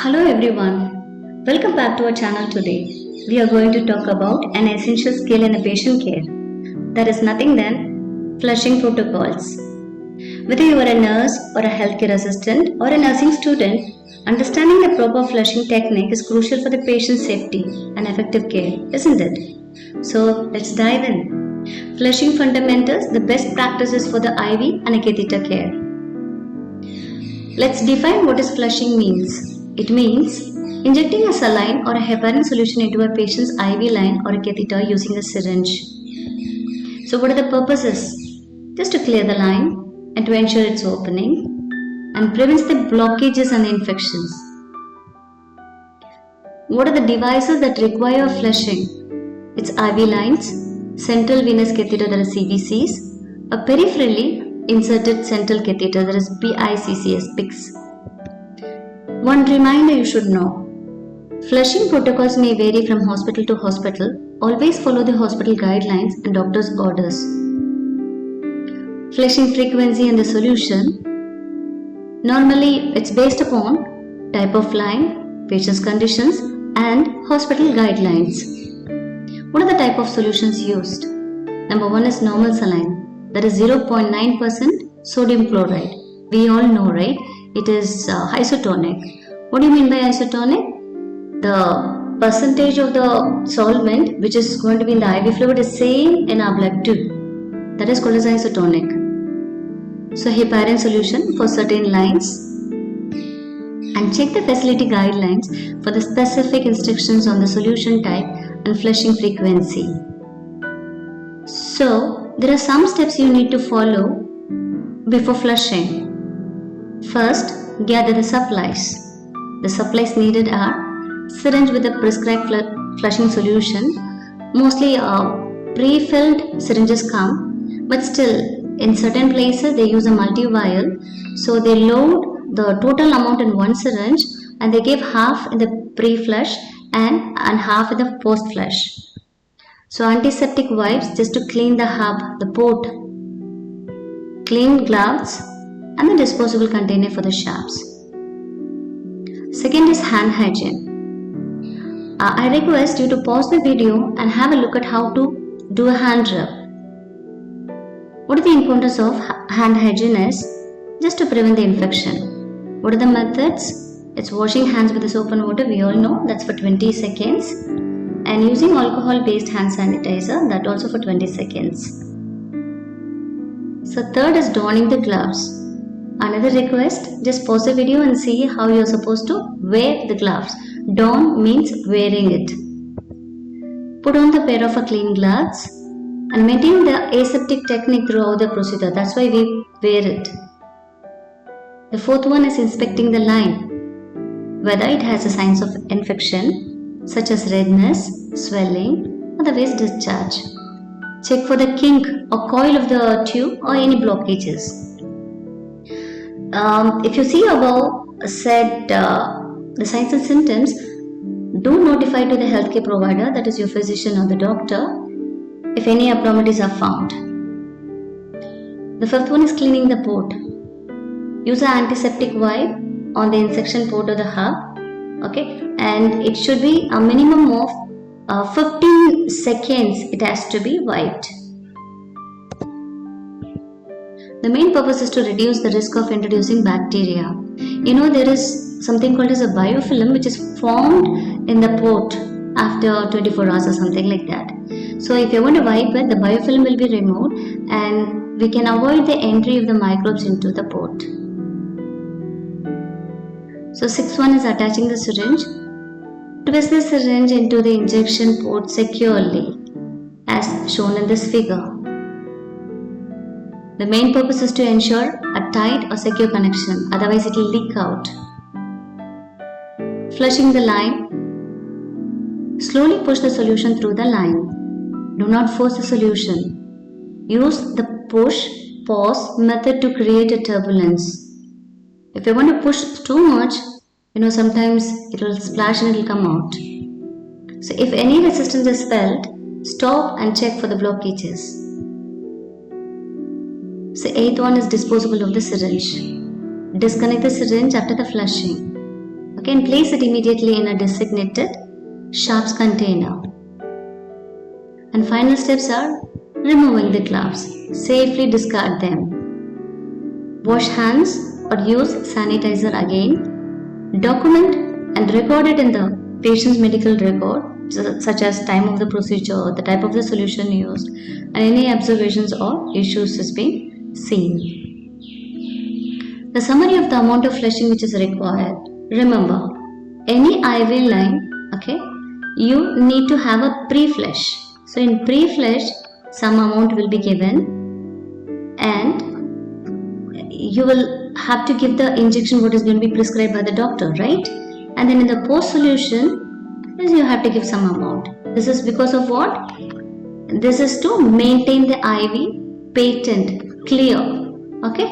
Hello everyone, welcome back to our channel today. We are going to talk about an essential skill in a patient care. That is nothing than flushing protocols. Whether you are a nurse or a healthcare assistant or a nursing student, understanding the proper flushing technique is crucial for the patient's safety and effective care, isn't it? So let's dive in. Flushing fundamentals, the best practices for the IV and a catheter care. Let's define what is flushing means. It means injecting a saline or a heparin solution into a patient's IV line or a catheter using a syringe. So what are the purposes? Just to clear the line and to ensure its opening and prevents the blockages and the infections. What are the devices that require flushing? It's IV lines, central venous catheter, that is CVCs, a peripherally inserted central catheter, that is PICCs. One reminder you should know. Flushing protocols may vary from hospital to hospital. Always follow the hospital guidelines and doctor's orders. Flushing frequency and the solution. Normally, it's based upon type of line, patient's conditions, and hospital guidelines. What are the type of solutions used? Number one is normal saline, that is 0.9% sodium chloride. We all know, right? It is isotonic. What do you mean by isotonic? The percentage of the solvent which is going to be in the IV fluid is same in our blood too. That is called as isotonic. So heparin solution for certain lines, and check the facility guidelines for the specific instructions on the solution type and flushing frequency. So there are some steps you need to follow before flushing. First, gather the supplies. The supplies needed are syringe with a prescribed flushing solution. Mostly pre-filled syringes come, but still in certain places they use a multi-vial. So they load the total amount in one syringe and they give half in the pre-flush and half in the post-flush. So antiseptic wipes just to clean the hub, the port. Clean gloves and the disposable container for the sharps. Second is hand hygiene. I request you to pause the video and have a look at how to do a hand rub. What is the importance of hand hygiene is? Just to prevent the infection. What are the methods? It's washing hands with the soap and water, we all know, that's for 20 seconds. And using alcohol based hand sanitizer, that also for 20 seconds. So third is donning the gloves. Another request, just pause the video and see how you are supposed to wear the gloves. Don means wearing it. Put on the pair of clean gloves and maintain the aseptic technique throughout the procedure. That's why we wear it. The fourth one is inspecting the line, whether it has the signs of infection such as redness, swelling, or the waste discharge. Check for the kink or coil of the tube or any blockages. If you see above said the signs and symptoms, do notify to the healthcare provider, that is your physician or the doctor, if any abnormalities are found. The fifth one is cleaning the port. Use an antiseptic wipe on the insection port of the hub, okay, and it should be a minimum of 15 seconds it has to be wiped. The main purpose is to reduce the risk of introducing bacteria. You know, there is something called as a biofilm which is formed in the port after 24 hours or something like that. So if you want to wipe it, the biofilm will be removed and we can avoid the entry of the microbes into the port. So sixth one is attaching the syringe. Twist the syringe into the injection port securely as shown in this figure. The main purpose is to ensure a tight or secure connection, otherwise it will leak out. Flushing the line. Slowly push the solution through the line. Do not force the solution. Use the push-pause method to create a turbulence. If you want to push too much, sometimes it will splash and it will come out. So if any resistance is felt, stop and check for the blockages. So eighth one is disposable of the syringe. Disconnect the syringe after the flushing. Okay, and place it immediately in a designated sharps container. And final steps are removing the gloves. Safely discard them. Wash hands or use sanitizer again. Document and record it in the patient's medical record, such as time of the procedure, the type of the solution used, and any observations or issues has been seen. The summary of the amount of flushing which is required. Remember, any IV line, okay, you need to have a pre-flush. So in pre-flush, some amount will be given, and you will have to give the injection what is going to be prescribed by the doctor, right? And then in the post solution, you have to give some amount. This is because of what? This is to maintain the IV patent clear. Okay.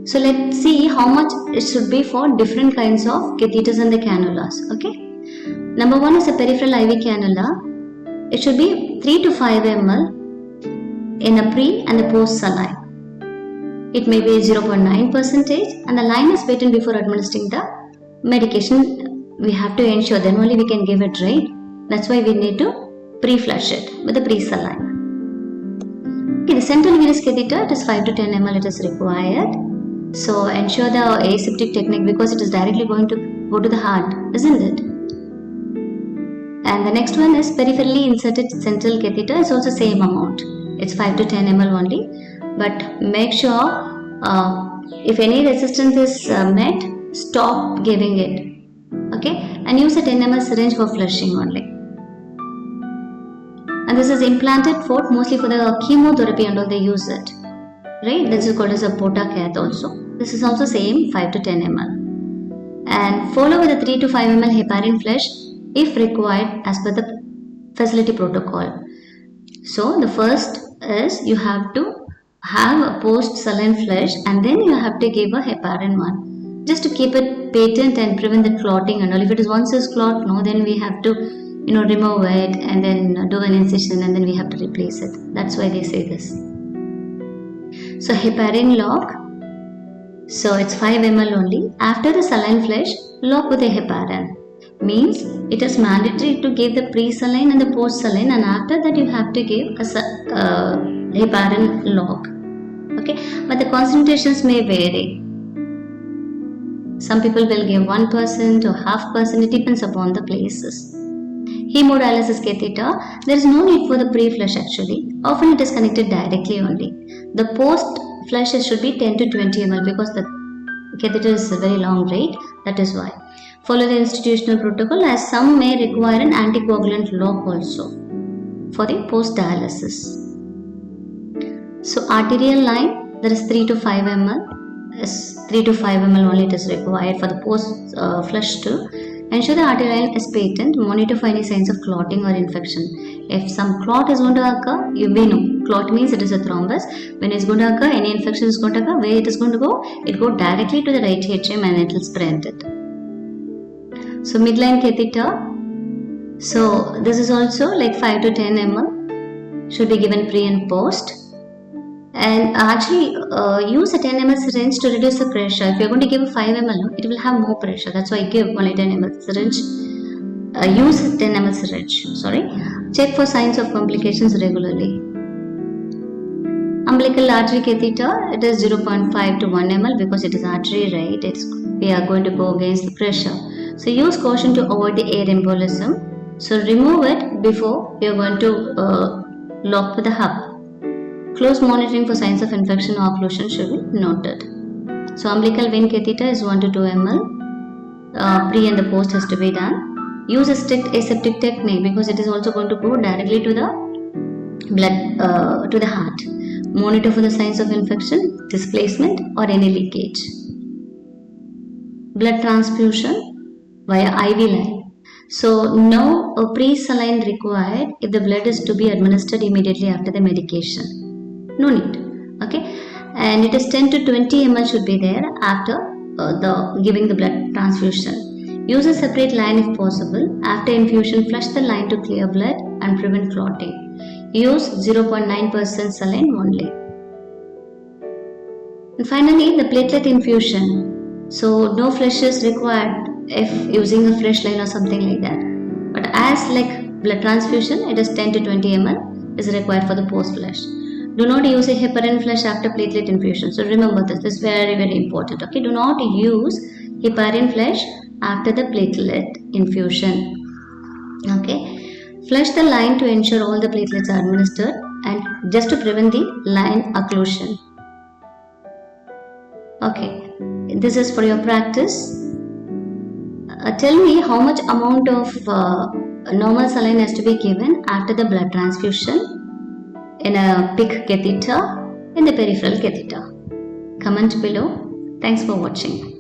So let's see how much it should be for different kinds of catheters and the cannulas. Okay. Number one is a peripheral IV cannula. It should be 3 to 5 ml in a pre and the post saline. It may be 0.9% and the line is patent before administering the medication. We have to ensure then only we can give it, right? That's why we need to pre-flush it with the pre-saline. Okay, the central venous catheter, it is 5 to 10 ml it is required. So ensure the aseptic technique because it is directly going to go to the heart, isn't it? And the next one is peripherally inserted central catheter. It's also same amount. It's 5 to 10 ml only. But make sure if any resistance is met, stop giving it. Okay? And use a 10 ml syringe for flushing only. And this is implanted for mostly for the chemotherapy and all they use it. Right? This is called as a Portacath also. This is also same 5 to 10 ml. And follow with a 3 to 5 ml heparin flush if required as per the facility protocol. So the first is you have to have a post saline flush and then you have to give a heparin one just to keep it patent and prevent the clotting and all. If it is once is clot, no, then we have to remove it and then do an incision and then we have to replace it. That's why they say this. So heparin lock. So it's 5 ml only. After the saline flush, lock with a heparin. Means it is mandatory to give the pre-saline and the post-saline, and after that you have to give a heparin lock. Okay, but the concentrations may vary. Some people will give 1% or 0.5%. It depends upon the places. Hemodialysis catheter, there is no need for the pre-flush actually. Often it is connected directly only. The post-flush should be 10 to 20 ml because the catheter is very long, right? That is why. Follow the institutional protocol as some may require an anticoagulant lock also for the post-dialysis. So arterial line, there is 3 to 5 ml. Is 3 to 5 ml only it is required for the post-flush too. Ensure the arterial line is patent. Monitor for any signs of clotting or infection. If some clot is going to occur, you may know. Clot means it is a thrombus. When it is going to occur, any infection is going to occur. Where it is going to go? It go directly to the right atrium and it will spread it. So midline catheter. So this is also like 5 to 10 ml. Should be given pre and post. And actually use a 10 ml syringe to reduce the pressure. If you are going to give a 5 ml, it will have more pressure. That's why I give only 10 ml syringe. Use 10 ml syringe. Check for signs of complications regularly. Umbilical artery catheter, it is 0.5 to 1 ml because it is artery, right? We are going to go against the pressure. So use caution to avoid the air embolism. So remove it before you are going to lock with the hub. Close monitoring for signs of infection or occlusion should be noted. So umbilical vein catheter is 1 to 2 ml. Pre and the post has to be done. Use a strict aseptic technique because it is also going to go directly to the blood, to the heart. Monitor for the signs of infection, displacement or any leakage. Blood transfusion via IV line. So no pre-saline required if the blood is to be administered immediately after the medication. No need. Okay, and it is 10 to 20 ml should be there after giving the blood transfusion. Use a separate line if possible. After infusion, flush the line to clear blood and prevent clotting. Use 0.9% saline only. And finally, the platelet infusion. So no flush is required if using a fresh line or something like that. But as like blood transfusion, it is 10 to 20 ml is required for the post flush. Do not use a heparin flush after platelet infusion. So remember this is very important. Okay, do not use heparin flush after the platelet infusion. Okay, flush the line to ensure all the platelets are administered and just to prevent the line occlusion. Okay, this is for your practice. Tell me how much amount of normal saline has to be given after the blood transfusion in a PICC catheter, in the peripheral catheter. Comment below. Thanks for watching.